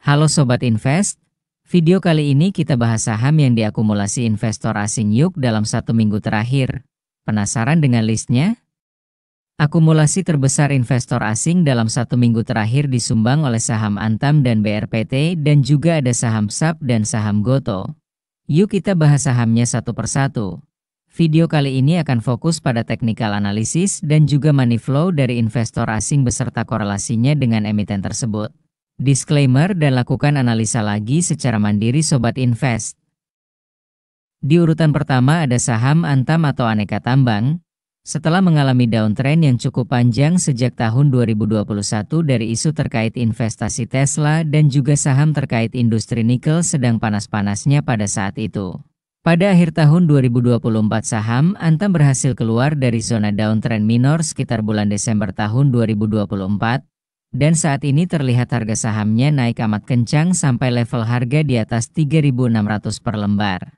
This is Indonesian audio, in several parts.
Halo Sobat Invest, video kali ini kita bahas saham yang diakumulasi investor asing yuk dalam 1 minggu terakhir. Penasaran dengan listnya? Akumulasi terbesar investor asing dalam 1 minggu terakhir disumbang oleh saham Antam dan BRPT dan juga ada saham SAP dan saham Goto. Yuk kita bahas sahamnya satu persatu. Video kali ini akan fokus pada technical analysis dan juga money flow dari investor asing beserta korelasinya dengan emiten tersebut. Disclaimer dan lakukan analisa lagi secara mandiri Sobat Invest. Di urutan pertama ada saham Antam atau Aneka Tambang. Setelah mengalami downtrend yang cukup panjang sejak tahun 2021 dari isu terkait investasi Tesla dan juga saham terkait industri nikel sedang panas-panasnya pada saat itu. Pada akhir tahun 2024 saham Antam berhasil keluar dari zona downtrend minor sekitar bulan Desember tahun 2024. Dan saat ini terlihat harga sahamnya naik amat kencang sampai level harga di atas 3.600 per lembar.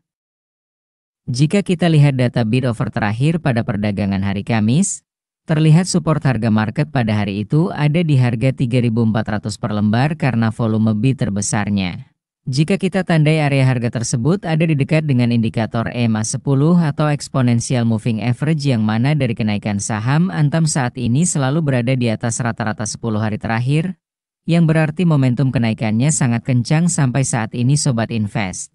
Jika kita lihat data bid offer terakhir pada perdagangan hari Kamis, terlihat support harga market pada hari itu ada di harga 3.400 per lembar karena volume bid terbesarnya. Jika kita tandai area harga tersebut ada di dekat dengan indikator EMA 10 atau Exponential Moving Average yang mana dari kenaikan saham Antam saat ini selalu berada di atas rata-rata 10 hari terakhir, yang berarti momentum kenaikannya sangat kencang sampai saat ini Sobat Invest.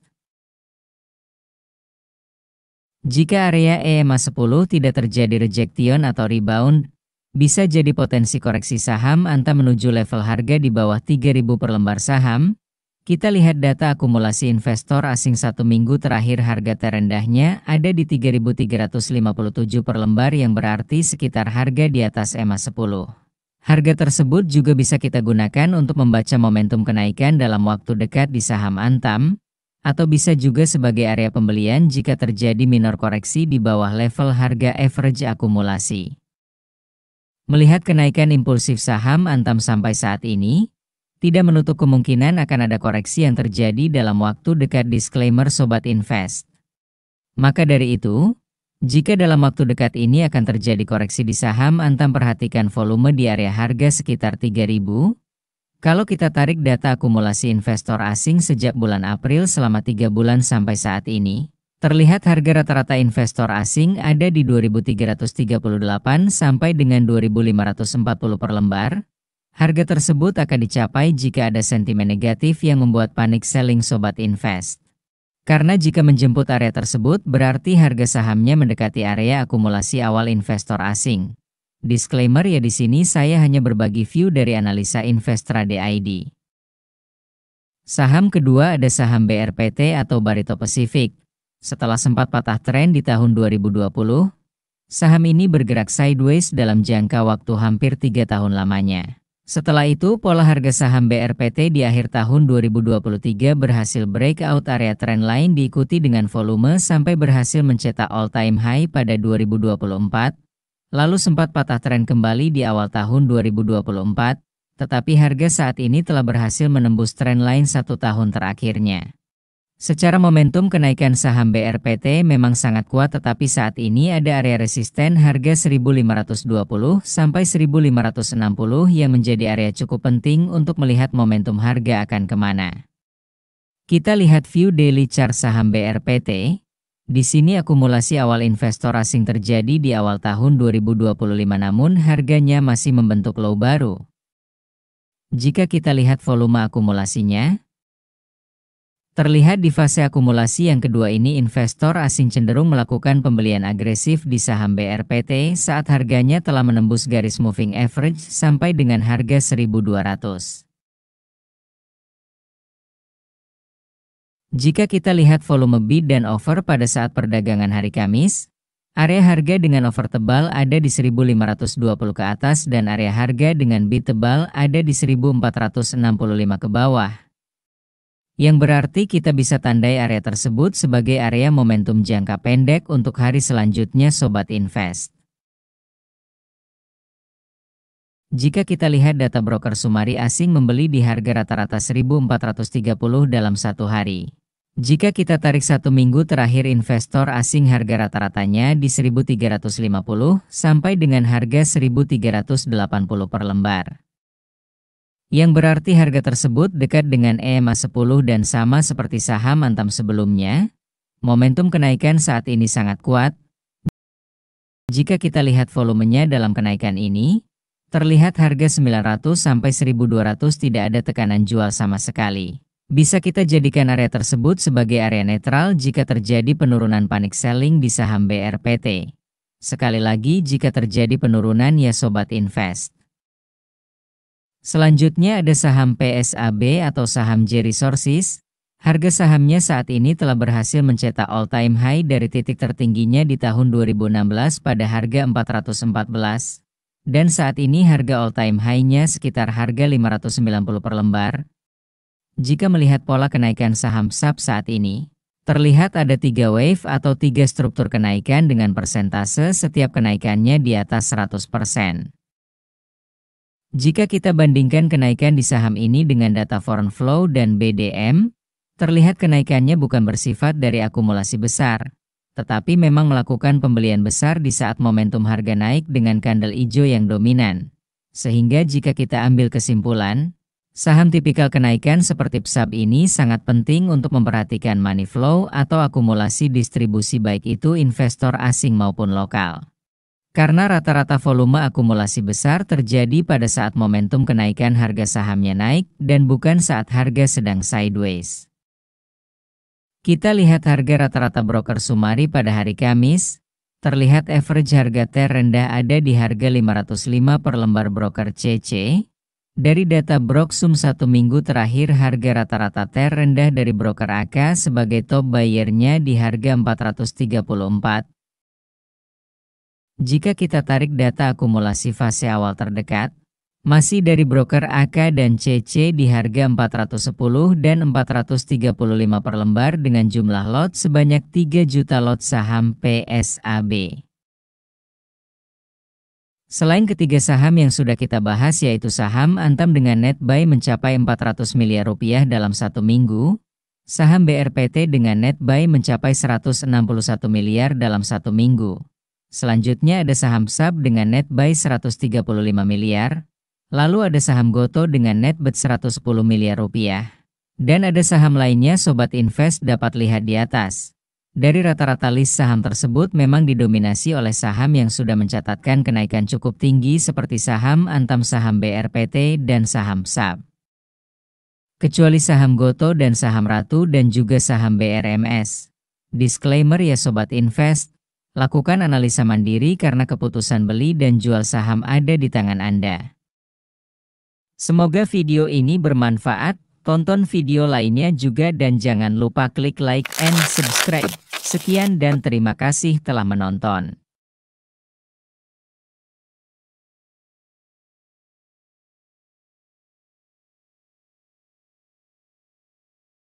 Jika area EMA 10 tidak terjadi rejection atau rebound, bisa jadi potensi koreksi saham Antam menuju level harga di bawah 3.000 per lembar saham. Kita lihat data akumulasi investor asing 1 minggu terakhir harga terendahnya ada di 3.357 per lembar yang berarti sekitar harga di atas EMA 10. Harga tersebut juga bisa kita gunakan untuk membaca momentum kenaikan dalam waktu dekat di saham Antam, atau bisa juga sebagai area pembelian jika terjadi minor koreksi di bawah level harga average akumulasi. Melihat kenaikan impulsif saham Antam sampai saat ini, tidak menutup kemungkinan akan ada koreksi yang terjadi dalam waktu dekat disclaimer Sobat Invest. Maka dari itu, jika dalam waktu dekat ini akan terjadi koreksi di saham Antam perhatikan volume di area harga sekitar 3.000. Kalau kita tarik data akumulasi investor asing sejak bulan April selama 3 bulan sampai saat ini, terlihat harga rata-rata investor asing ada di 2.338 sampai dengan 2.540 per lembar. Harga tersebut akan dicapai jika ada sentimen negatif yang membuat panik selling Sobat Invest. Karena jika menjemput area tersebut berarti harga sahamnya mendekati area akumulasi awal investor asing. Disclaimer ya di sini saya hanya berbagi view dari analisa Investrade ID. Saham kedua ada saham BRPT atau Barito Pacific. Setelah sempat patah tren di tahun 2020, saham ini bergerak sideways dalam jangka waktu hampir 3 tahun lamanya. Setelah itu, pola harga saham BRPT di akhir tahun 2023 berhasil breakout area trendline diikuti dengan volume sampai berhasil mencetak all-time high pada 2024, lalu sempat patah tren kembali di awal tahun 2024, tetapi harga saat ini telah berhasil menembus trendline 1 tahun terakhirnya. Secara momentum kenaikan saham BRPT memang sangat kuat tetapi saat ini ada area resisten harga 1.520 sampai 1.560 yang menjadi area cukup penting untuk melihat momentum harga akan kemana. Kita lihat view daily chart saham BRPT. Di sini akumulasi awal investor asing terjadi di awal tahun 2025 namun harganya masih membentuk low baru. Jika kita lihat volume akumulasinya, terlihat di fase akumulasi yang kedua ini investor asing cenderung melakukan pembelian agresif di saham BRPT saat harganya telah menembus garis moving average sampai dengan harga 1.200. Jika kita lihat volume bid dan offer pada saat perdagangan hari Kamis, area harga dengan offer tebal ada di 1.520 ke atas dan area harga dengan bid tebal ada di 1.465 ke bawah. Yang berarti kita bisa tandai area tersebut sebagai area momentum jangka pendek untuk hari selanjutnya Sobat Invest. Jika kita lihat data broker Sumari asing membeli di harga rata-rata 1.430 dalam 1 hari. Jika kita tarik 1 minggu terakhir investor asing harga rata-ratanya di 1.350 sampai dengan harga 1.380 per lembar. yang berarti harga tersebut dekat dengan EMA 10 dan sama seperti saham Antam sebelumnya. Momentum kenaikan saat ini sangat kuat. Jika kita lihat volumenya dalam kenaikan ini, terlihat harga 900 sampai 1200 tidak ada tekanan jual sama sekali. Bisa kita jadikan area tersebut sebagai area netral jika terjadi penurunan panic selling di saham BRPT. Sekali lagi, jika terjadi penurunan ya sobat invest. Selanjutnya ada saham PSAB atau saham J Resources. Harga sahamnya saat ini telah berhasil mencetak all time high dari titik tertingginya di tahun 2016 pada harga 414. Dan saat ini harga all time high-nya sekitar harga 590 per lembar. Jika melihat pola kenaikan saham SAP saat ini, terlihat ada 3 wave atau 3 struktur kenaikan dengan persentase setiap kenaikannya di atas 100%. Jika kita bandingkan kenaikan di saham ini dengan data foreign flow dan BDM, terlihat kenaikannya bukan bersifat dari akumulasi besar, tetapi memang melakukan pembelian besar di saat momentum harga naik dengan kandel hijau yang dominan. Sehingga jika kita ambil kesimpulan, saham tipikal kenaikan seperti PSAB ini sangat penting untuk memperhatikan money flow atau akumulasi distribusi baik itu investor asing maupun lokal. Karena rata-rata volume akumulasi besar terjadi pada saat momentum kenaikan harga sahamnya naik dan bukan saat harga sedang sideways. Kita lihat harga rata-rata broker Sumari pada hari Kamis. Terlihat average harga terendah ada di harga 505 per lembar broker CC. Dari data Broksum 1 minggu terakhir, harga rata-rata terendah dari broker AK sebagai top buyer-nya di harga 434. Jika kita tarik data akumulasi fase awal terdekat, masih dari broker AK dan CC di harga 410 dan 435 per lembar dengan jumlah lot sebanyak 3 juta lot saham PSAB. Selain ketiga saham yang sudah kita bahas yaitu saham Antam dengan net buy mencapai 400 miliar rupiah dalam 1 minggu, saham BRPT dengan net buy mencapai 161 miliar dalam 1 minggu. Selanjutnya ada saham SAP dengan net buy 135 miliar, lalu ada saham Goto dengan net bet 110 miliar rupiah. Dan ada saham lainnya sobat invest dapat lihat di atas. Dari rata-rata list saham tersebut memang didominasi oleh saham yang sudah mencatatkan kenaikan cukup tinggi seperti saham Antam, saham BRPT, dan saham SAP. Kecuali saham Goto dan saham Ratu dan juga saham BRMS. Disclaimer ya sobat invest, lakukan analisa mandiri karena keputusan beli dan jual saham ada di tangan Anda. Semoga video ini bermanfaat. Tonton video lainnya juga dan jangan lupa klik like and subscribe. Sekian dan terima kasih telah menonton.